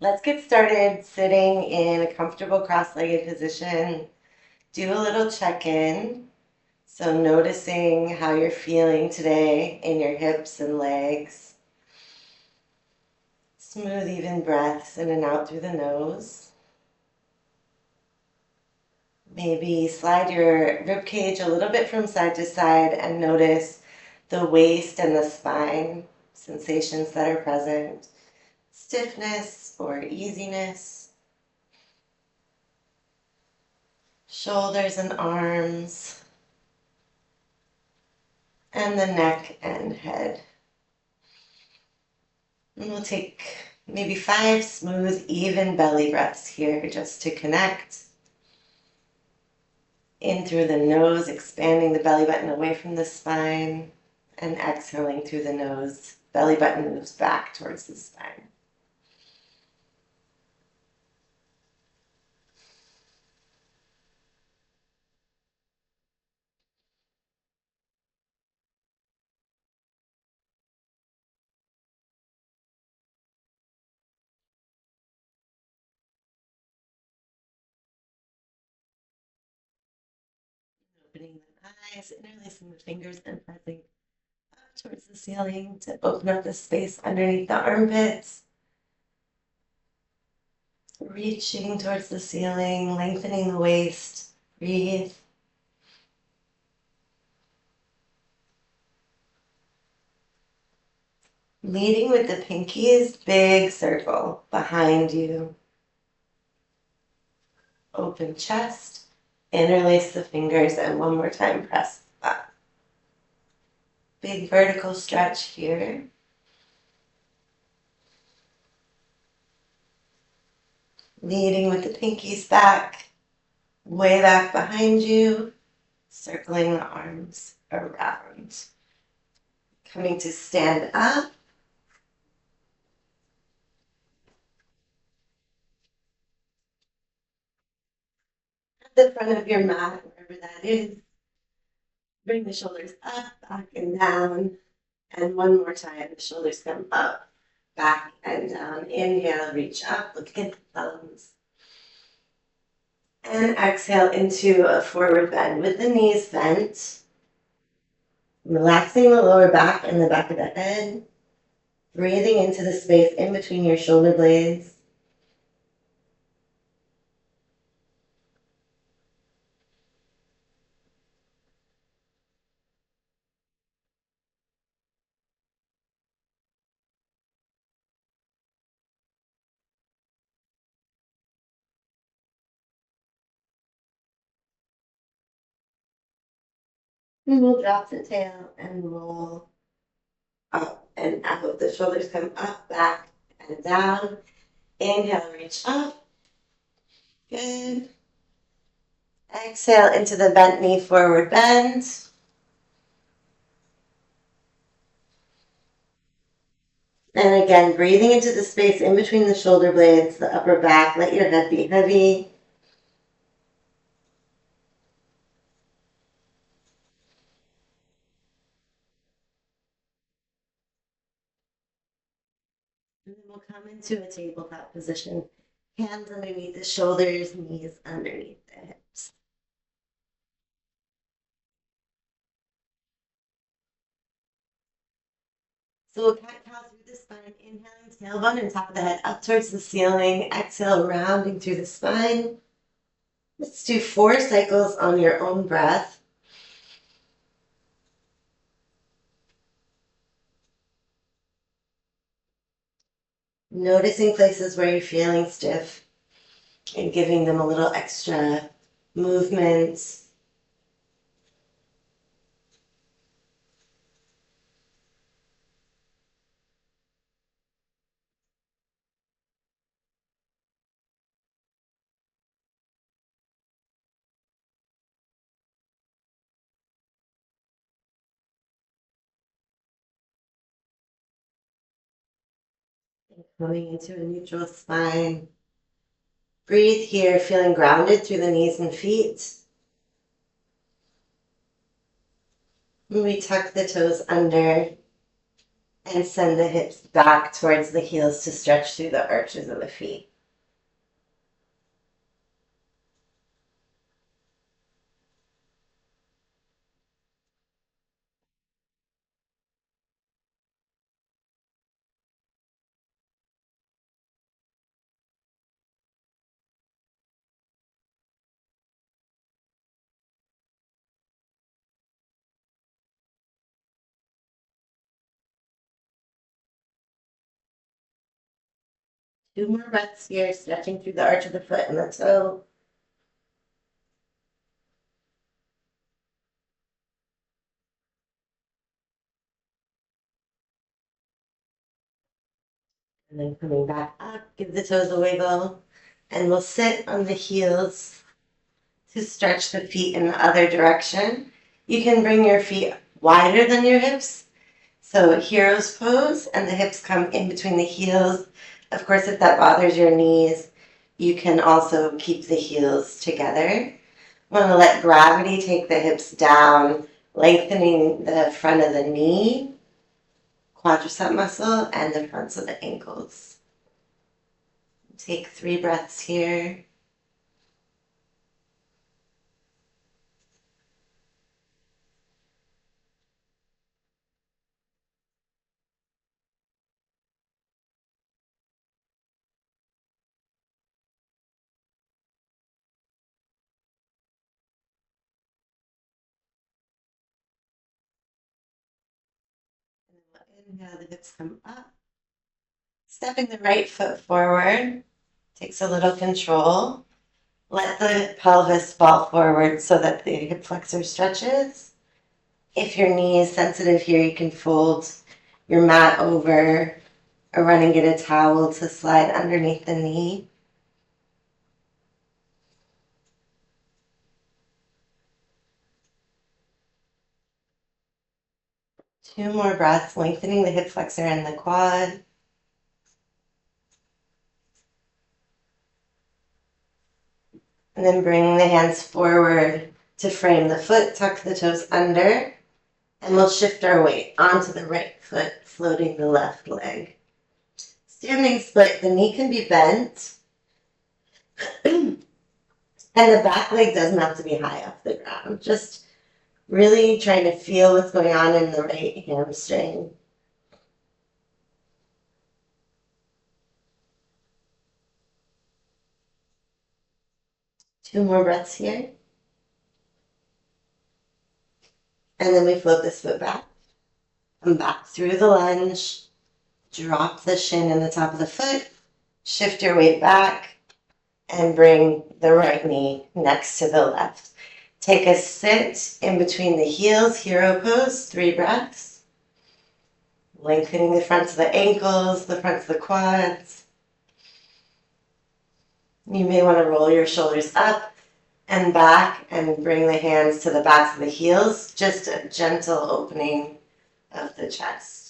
Let's get started sitting in a comfortable cross-legged position. Do a little check-in. So noticing how you're feeling today in your hips and legs. Smooth, even breaths in and out through the nose. Maybe slide your rib cage a little bit from side to side and notice the waist and the spine sensations that are present. Stiffness or easiness. Shoulders and arms. And the neck and head. And we'll take maybe 5 smooth, even belly breaths here just to connect. In through the nose, expanding the belly button away from the spine, and exhaling through the nose. Belly button moves back towards the spine. Opening the eyes, interlacing the fingers and pressing up towards the ceiling to open up the space underneath the armpits. Reaching towards the ceiling, lengthening the waist. Breathe. Leading with the pinkies, big circle behind you. Open chest, interlace the fingers, and one more time, press up. Big vertical stretch here. Leading with the pinkies back, way back behind you, circling the arms around. Coming to stand up. At the front of your mat, wherever that is. Bring the shoulders up, back, and down. And one more time, the shoulders come up, back, and down. Inhale, reach up, look at the thumbs. And exhale into a forward bend with the knees bent. Relaxing the lower back and the back of the head. Breathing into the space in between your shoulder blades. And we'll drop the tail and roll up and out. The shoulders come up, back, and down. Inhale, reach up. Good. Exhale into the bent knee, forward bend. And again, breathing into the space in between the shoulder blades, the upper back. Let your head be heavy. And then we'll come into a tabletop position. Hands underneath the shoulders, knees underneath the hips. So we'll cat-cow through the spine, inhaling tailbone and top of the head up towards the ceiling. Exhale, rounding through the spine. Let's do 4 cycles on your own breath. Noticing places where you're feeling stiff and giving them a little extra movement. Coming into a neutral spine. Breathe here, feeling grounded through the knees and feet. And we tuck the toes under. And send the hips back towards the heels to stretch through the arches of the feet. Two more breaths here, stretching through the arch of the foot and the toe. And then coming back up, give the toes a wiggle. And we'll sit on the heels to stretch the feet in the other direction. You can bring your feet wider than your hips. So hero's pose, and the hips come in between the heels. Of course, if that bothers your knees, you can also keep the heels together. Want to let gravity take the hips down, lengthening the front of the knee, quadricep muscle, and the fronts of the ankles. Take 3 breaths here. Inhale, the hips come up. Stepping the right foot forward takes a little control. Let the pelvis fall forward so that the hip flexor stretches. If your knee is sensitive here, you can fold your mat over or run and get a towel to slide underneath the knee. Two more breaths, lengthening the hip flexor and the quad. And then bring the hands forward to frame the foot, tuck the toes under, and we'll shift our weight onto the right foot, floating the left leg. Standing split, the knee can be bent, and the back leg doesn't have to be high off the ground. Just really trying to feel what's going on in the right hamstring. Two more breaths here. And then we float this foot back. Come back through the lunge. Drop the shin in the top of the foot. Shift your weight back and bring the right knee next to the left. Take a sit in between the heels, hero pose, 3 breaths. Lengthening the fronts of the ankles, the fronts of the quads. You may want to roll your shoulders up and back and bring the hands to the backs of the heels. Just a gentle opening of the chest.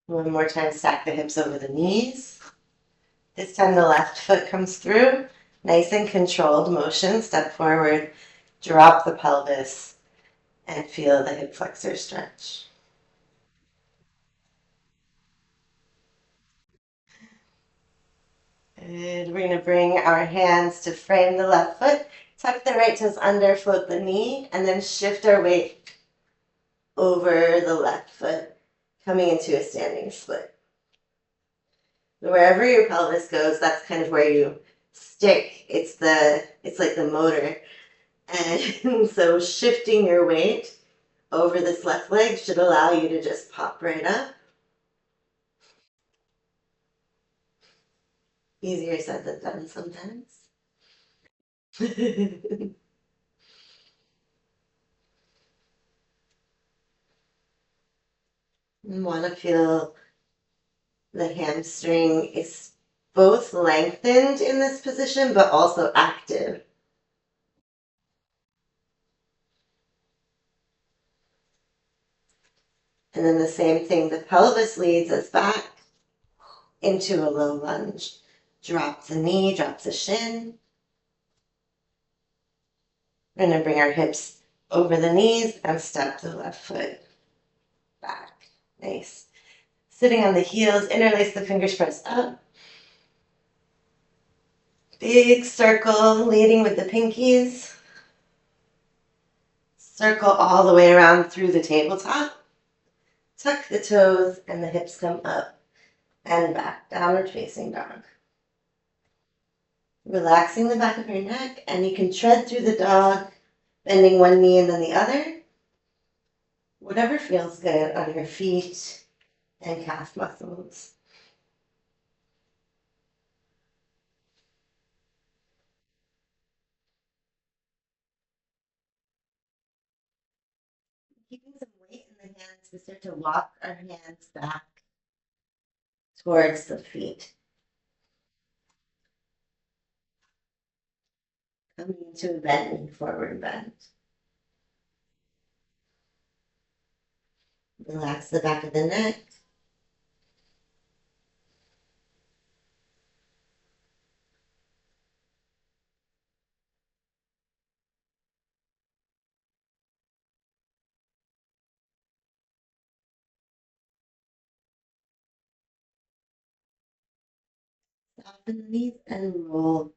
One more time, stack the hips over the knees. This time the left foot comes through. Nice and controlled motion. Step forward, drop the pelvis, and feel the hip flexor stretch. Good. We're going to bring our hands to frame the left foot. Tuck the right toes under, float the knee, and then shift our weight over the left foot, coming into a standing split. Wherever your pelvis goes, that's kind of where you stick. It's like the motor. And so shifting your weight over this left leg should allow you to just pop right up. Easier said than done sometimes. You want to feel the hamstring is both lengthened in this position, but also active. And then the same thing, the pelvis leads us back into a low lunge. Drop the knee, drop the shin. We're going to bring our hips over the knees and step the left foot back. Nice. Sitting on the heels, interlace the fingers, press up. Big circle, leading with the pinkies. Circle all the way around through the tabletop. Tuck the toes and the hips come up and back. Downward facing dog. Relaxing the back of your neck, and you can tread through the dog, bending one knee and then the other. Whatever feels good on your feet and calf muscles. Keeping some weight in the hands, we start to walk our hands back towards the feet. Coming into a bend, forward bend. Relax the back of the neck. Soften the knees and roll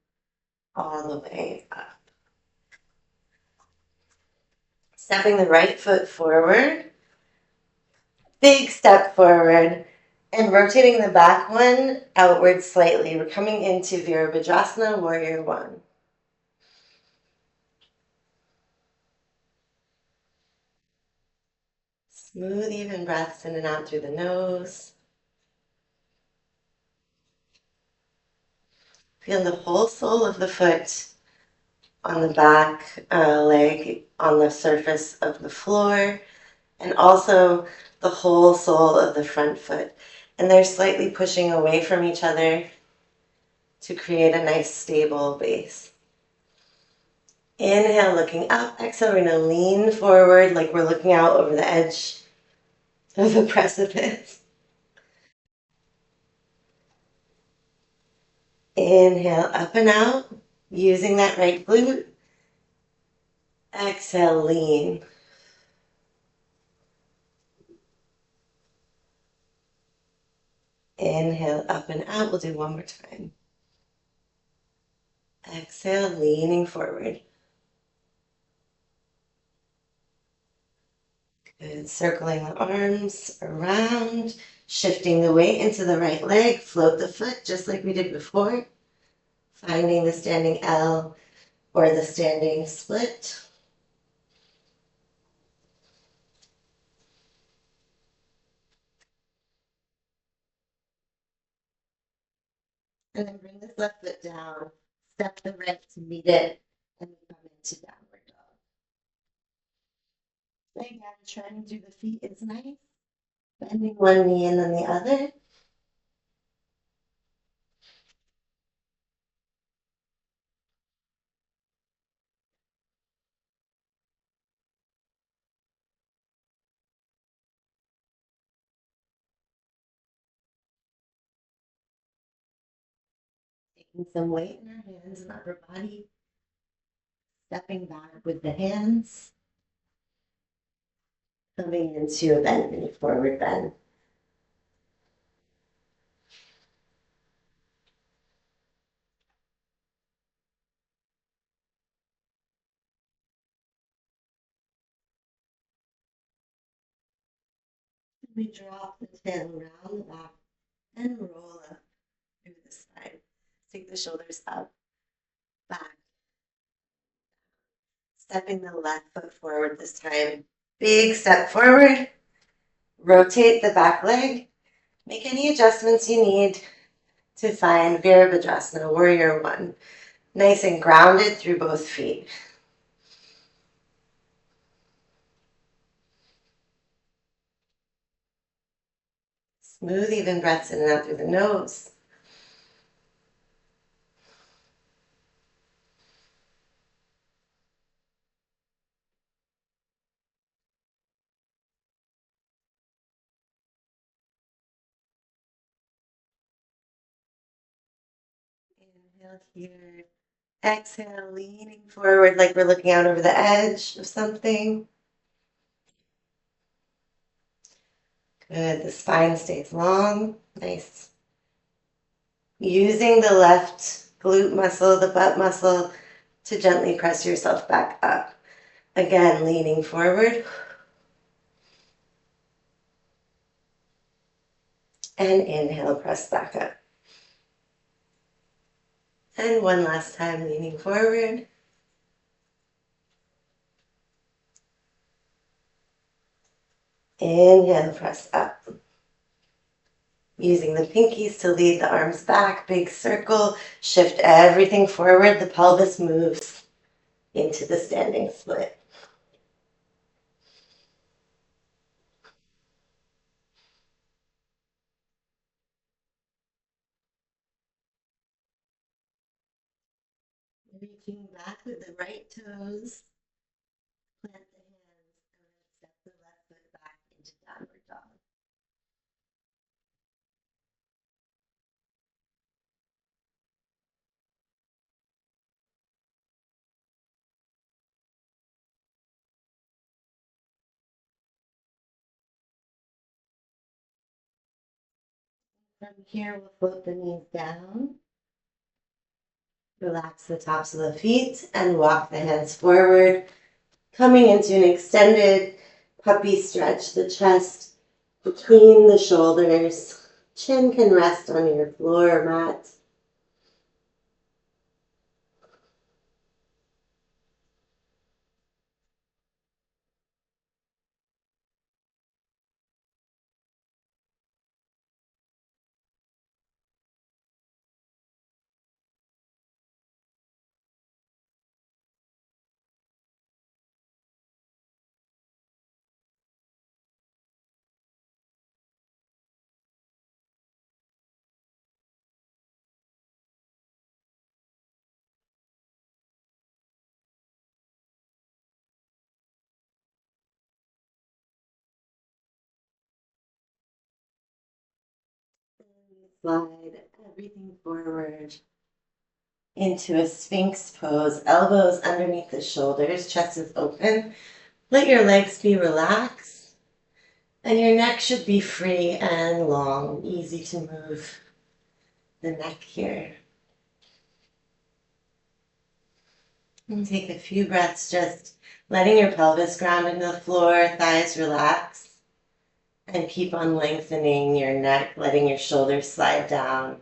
all the way up. Stepping the right foot forward. Big step forward. And rotating the back one outward slightly. We're coming into Virabhadrasana, Warrior One. Smooth, even breaths in and out through the nose. Feel the whole sole of the foot on the back leg on the surface of the floor, and also the whole sole of the front foot. And they're slightly pushing away from each other to create a nice stable base. Inhale, looking up. Exhale, we're going to lean forward like we're looking out over the edge of the precipice. Inhale, up and out, using that right glute. Exhale, lean. Inhale, up and out. We'll do one more time. Exhale, leaning forward. Good. Circling the arms around, shifting the weight into the right leg. Float the foot just like we did before. Finding the standing L or the standing split. And then bring this left foot down. Step the right to meet it. And come into downward dog. Again, treading through the feet is nice. Bending one knee and then the other. Taking some weight in our hands and upper body. Stepping back with the hands. Coming into a bend, forward bend. We drop the tail around the back and roll up through the spine. Take the shoulders up, back. Stepping the left foot forward this time. Big step forward. Rotate the back leg. Make any adjustments you need to find Virabhadrasana, Warrior One. Nice and grounded through both feet. Smooth, even breaths in and out through the nose. Inhale here Exhale, leaning forward like we're looking out over the edge of something. Good, the spine stays long, nice. Using the left glute muscle, the butt muscle, to gently press yourself back up. Again, leaning forward. And inhale, press back up. And one last time, leaning forward. Inhale, press up. Using the pinkies to lead the arms back, big circle, shift everything forward. The pelvis moves into the standing split. Reaching back with the right toes, plant the hands, and then step the left foot back into downward dog. From here, we'll float the knees down. Relax the tops of the feet and walk the hands forward, coming into an extended puppy stretch, the chest between the shoulders. Chin can rest on your floor mat. Slide everything forward into a sphinx pose, elbows underneath the shoulders, chest is open. Let your legs be relaxed, and your neck should be free and long, easy to move the neck here. And take a few breaths, just letting your pelvis ground into the floor, thighs relax, and keep on lengthening your neck, letting your shoulders slide down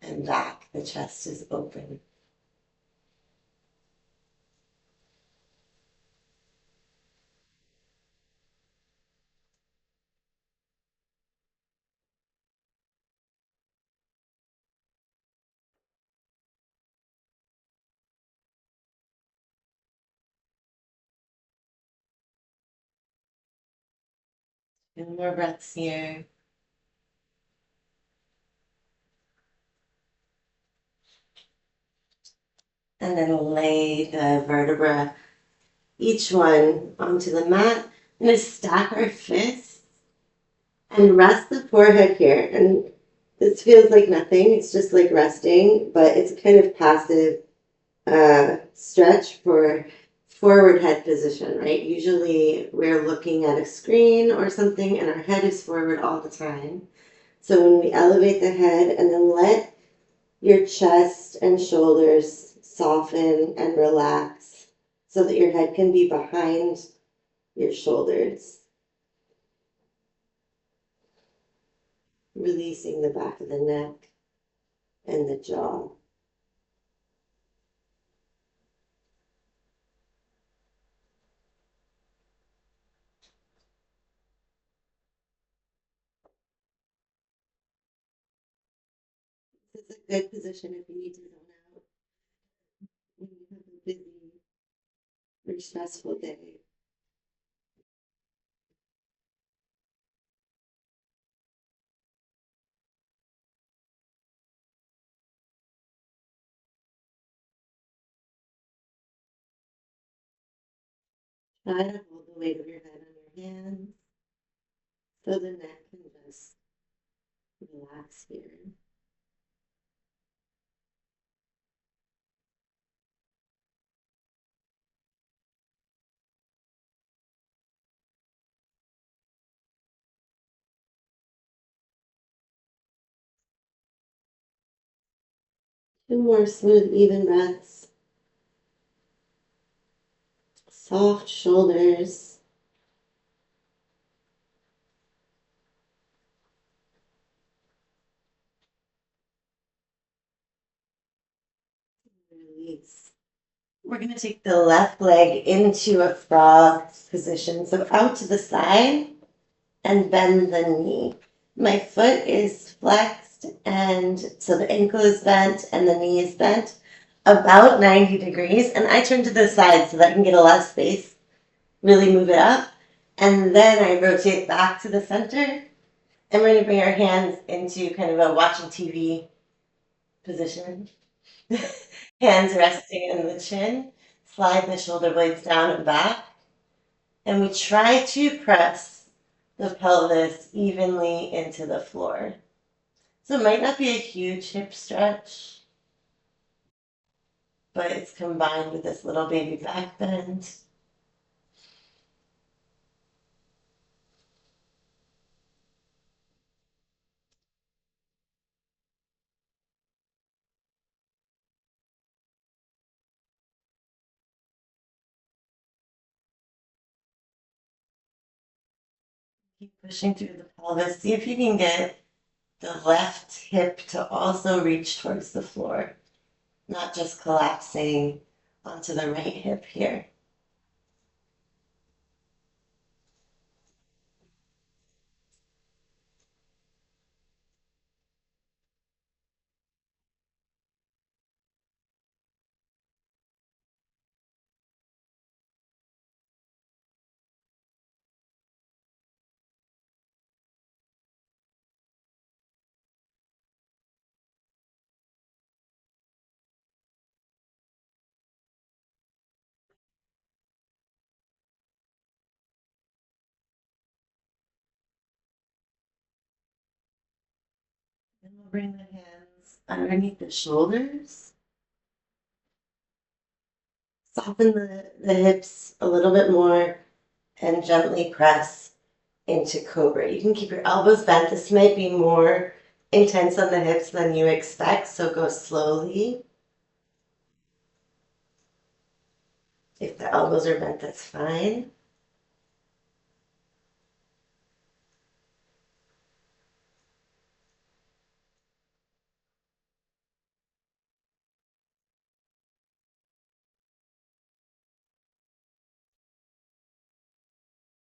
and back. The chest is open. And more breaths here. And then lay the vertebra, each one, onto the mat. I'm going to stack our fists and rest the forehead here. And this feels like nothing. It's just like resting, but it's a kind of passive stretch for forward head position, right? Usually we're looking at a screen or something and our head is forward all the time. So when we elevate the head and then let your chest and shoulders soften and relax so that your head can be behind your shoulders. Releasing the back of the neck and the jaw. This is a good position if you need to zone out when you have a busy or stressful day. Try to hold the weight of your head on your hands so the neck can just relax here. Two more smooth, even breaths. Soft shoulders. Release. We're going to take the left leg into a frog position. So out to the side and bend the knee. My foot is flexed, and so the ankle is bent and the knee is bent about 90 degrees. And I turn to the side so that I can get a lot of space, really move it up. And then I rotate back to the center. And we're going to bring our hands into kind of a watching TV position. Hands resting in the chin. Slide the shoulder blades down and back. And we try to press the pelvis evenly into the floor. So it might not be a huge hip stretch, but it's combined with this little baby back bend. Keep pushing through the pelvis. See if you can get the left hip to also reach towards the floor, not just collapsing onto the right hip here. And we'll bring the hands underneath the shoulders. Soften the hips a little bit more and gently press into cobra. You can keep your elbows bent. This might be more intense on the hips than you expect, so go slowly. If the elbows are bent, that's fine.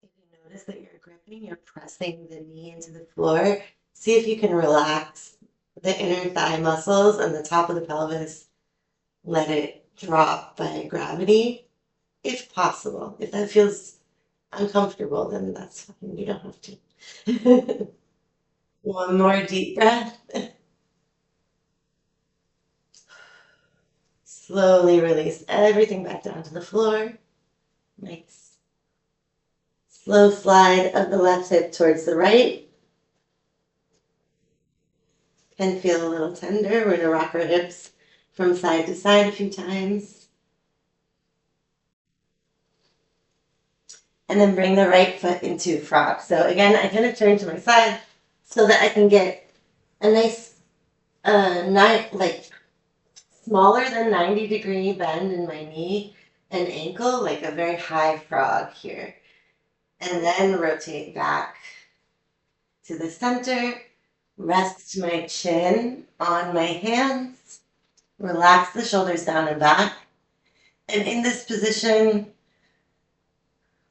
If you notice that you're gripping, you're pressing the knee into the floor, see if you can relax the inner thigh muscles and the top of the pelvis. Let it drop by gravity, if possible. If that feels uncomfortable, then that's fine. You don't have to. One more deep breath. Slowly release everything back down to the floor. Nice. Slow slide of the left hip towards the right. Can feel a little tender. We're going to rock our hips from side to side a few times. And then bring the right foot into frog. So again, I kind of turn to my side so that I can get a nice, like smaller than 90-degree bend in my knee and ankle, like a very high frog here. And then rotate back to the center. Rest my chin on my hands. Relax the shoulders down and back. And in this position,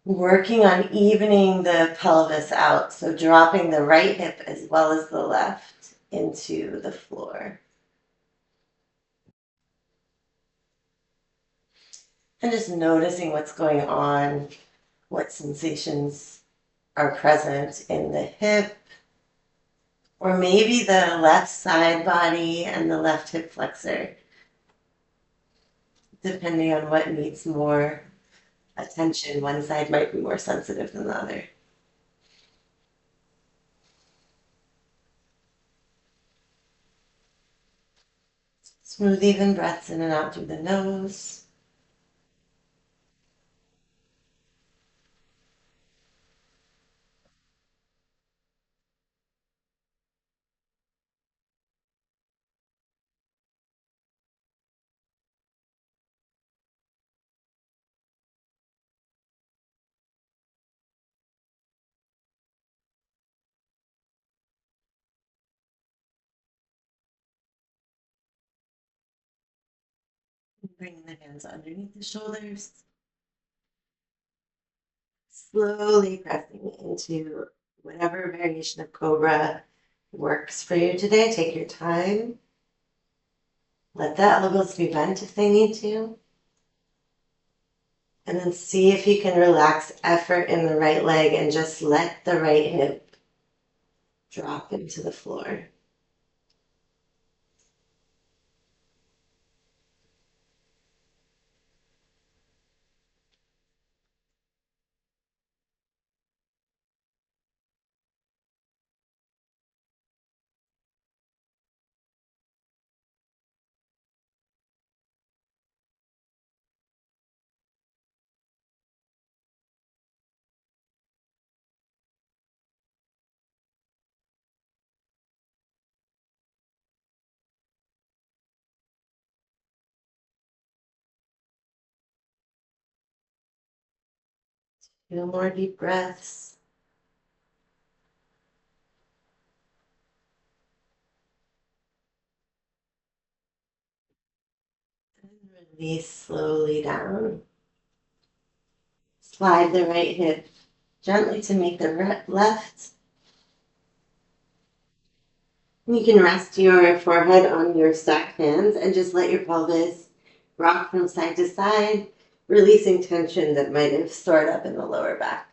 working on evening the pelvis out. So dropping the right hip as well as the left into the floor. And just noticing what's going on, what sensations are present in the hip, or maybe the left side body and the left hip flexor, depending on what needs more attention. One side might be more sensitive than the other. Smooth, even breaths in and out through the nose. Bringing the hands underneath the shoulders, slowly pressing into whatever variation of cobra works for you today. Take your time. Let the elbows be bent if they need to. And then see if you can relax effort in the right leg and just let the right hip drop into the floor. Few more deep breaths. And release slowly down. Slide the right hip gently to meet the left. You can rest your forehead on your stacked hands and just let your pelvis rock from side to side, releasing tension that might have stored up in the lower back.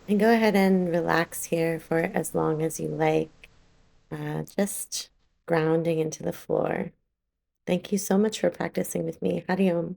And go ahead and relax here for as long as you like, just grounding into the floor. Thank you so much for practicing with me. Hariom.